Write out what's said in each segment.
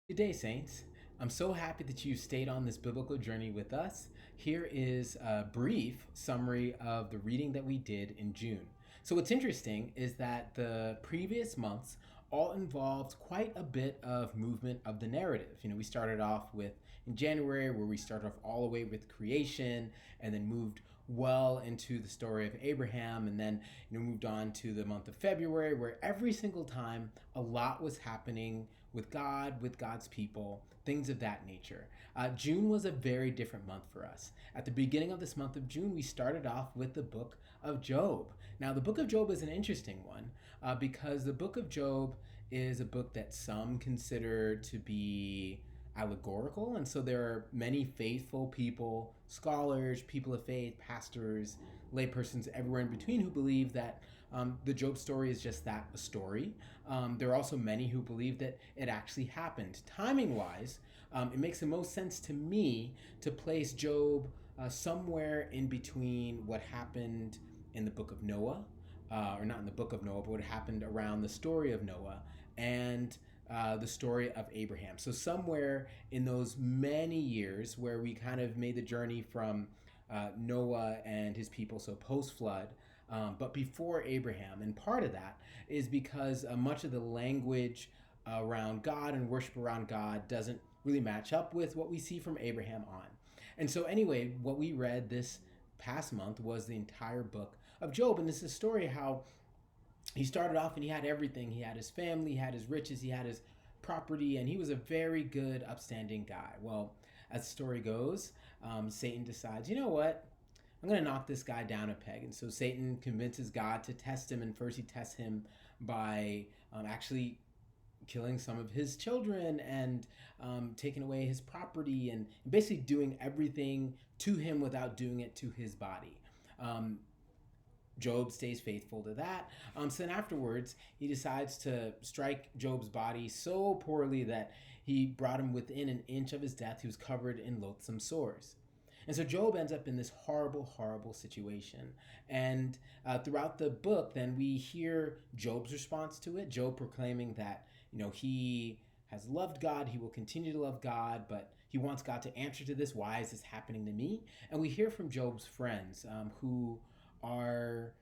Good day, Saints. I'm so happy that you stayed on this biblical journey with us. Here is a brief summary of the reading that we did in June. So, what's interesting is that the previous months all involved quite a bit of movement of the narrative. We started off with in January, where we started off all the way with creation and then moved well into the story of Abraham, and then moved on to the month of February, where every single time a lot was happening with God, with God's people, things of that nature. June was a very different month for us. At the beginning of this month of June, we started off with the book of Job. Now, the book of Job is an interesting one because the book of Job is a book that some consider to be allegorical, and so there are many faithful people, scholars, people of faith, pastors, laypersons, everywhere in between who believe that the Job story is just that, a story. There are also many who believe that it actually happened. Timing wise, it makes the most sense to me to place Job somewhere in between what happened in the book of Noah, or not in the book of Noah, but what happened around the story of Noah and the story of Abraham. So, somewhere in those many years where we kind of made the journey from Noah and his people, so post flood, but before Abraham. And part of that is because much of the language around God and worship around God doesn't really match up with what we see from Abraham on. And so, anyway, what we read this past month was the entire book of Job. And this is a story how he started off and he had everything. He had his family, he had his riches, he had his property, and he was a very good, upstanding guy. Well, as the story goes, Satan decides, you know what? I'm going to knock this guy down a peg. And so Satan convinces God to test him. And first, he tests him by actually killing some of his children and taking away his property and basically doing everything to him without doing it to his body. Um, Job stays faithful to that. So then afterwards, he decides to strike Job's body so poorly that he brought him within an inch of his death. He was covered in loathsome sores. And so Job ends up in this horrible, horrible situation. And throughout the book, then we hear Job's response to it. Job proclaiming that, he has loved God, he will continue to love God, but he wants God to answer to this. Why is this happening to me? And we hear from Job's friends who are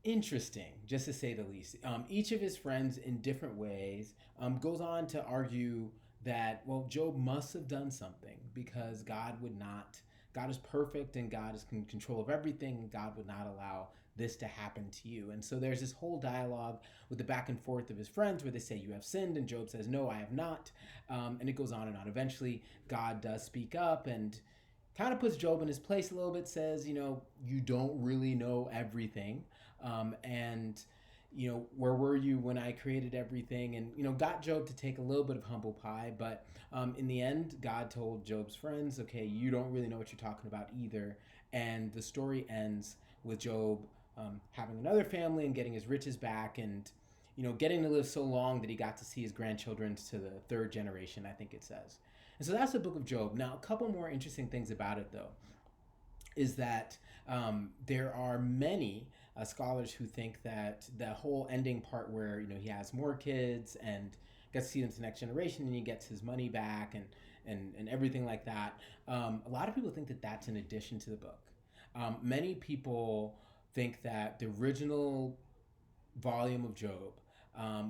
interesting, just to say the least. Each of his friends, in different ways, goes on to argue that, well, Job must have done something because God would not. God is perfect and God is in control of everything, and God would not allow this to happen to you. And so there's this whole dialogue with the back and forth of his friends where they say, you have sinned, and Job says, no, I have not. And it goes on and on. Eventually, God does speak up and kind of puts Job in his place a little bit, says, you don't really know everything. And where were you when I created everything? And got Job to take a little bit of humble pie, but in the end, God told Job's friends, okay, you don't really know what you're talking about either. And the story ends with Job having another family and getting his riches back, and getting to live so long that he got to see his grandchildren to the third generation, I think it says. And so that's the book of Job. Now, a couple more interesting things about it, though, is that there are many scholars who think that the whole ending part where he has more kids and gets to see them to the next generation and he gets his money back and everything like that. A lot of people think that that's an addition to the book. Many people think that the original volume of Job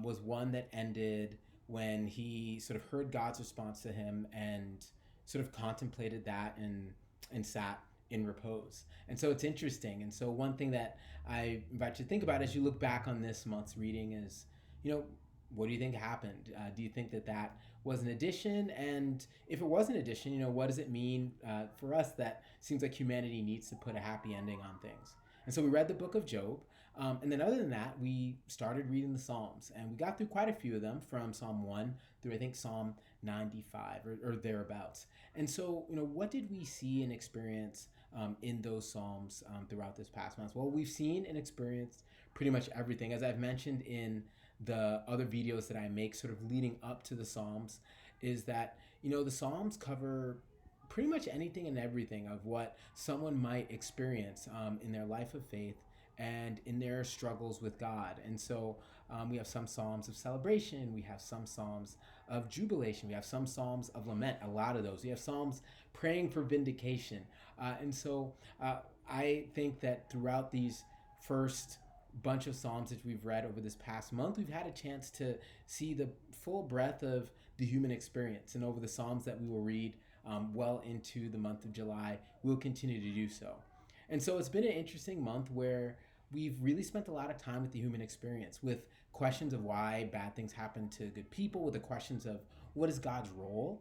was one that ended when he sort of heard God's response to him and sort of contemplated that and sat in repose. And so it's interesting. And so one thing that I invite you to think about as you look back on this month's reading is, what do you think happened? Do you think that that was an addition? And if it was an addition, what does it mean for us that seems like humanity needs to put a happy ending on things? And so we read the book of Job. And then other than that, we started reading the Psalms. And we got through quite a few of them from Psalm 1 through, I think, Psalm 95 or thereabouts. And so, what did we see and experience in those Psalms throughout this past month? Well, we've seen and experienced pretty much everything. As I've mentioned in the other videos that I make sort of leading up to the Psalms, is that, the Psalms cover pretty much anything and everything of what someone might experience in their life of faith and in their struggles with God. And so we have some Psalms of celebration, we have some Psalms of jubilation. We have some psalms of lament, a lot of those. We have psalms praying for vindication. And so I think that throughout these first bunch of psalms that we've read over this past month, we've had a chance to see the full breadth of the human experience. And over the psalms that we will read well into the month of July, we'll continue to do so. And so it's been an interesting month where we've really spent a lot of time with the human experience, with questions of why bad things happen to good people, with the questions of what is God's role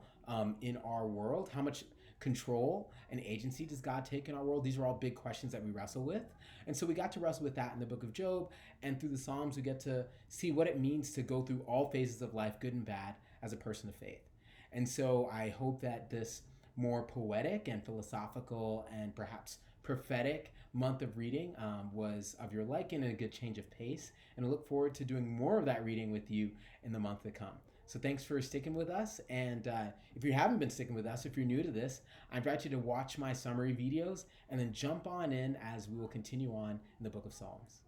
in our world, how much control and agency does God take in our world. These are all big questions that we wrestle with. And so we got to wrestle with that in the book of Job, and through the Psalms we get to see what it means to go through all phases of life, good and bad, as a person of faith. And so I hope that this more poetic and philosophical and perhaps prophetic month of reading was of your liking and a good change of pace. And I look forward to doing more of that reading with you in the month to come. So thanks for sticking with us. And if you haven't been sticking with us, if you're new to this, I invite you to watch my summary videos and then jump on in as we will continue on in the book of Psalms.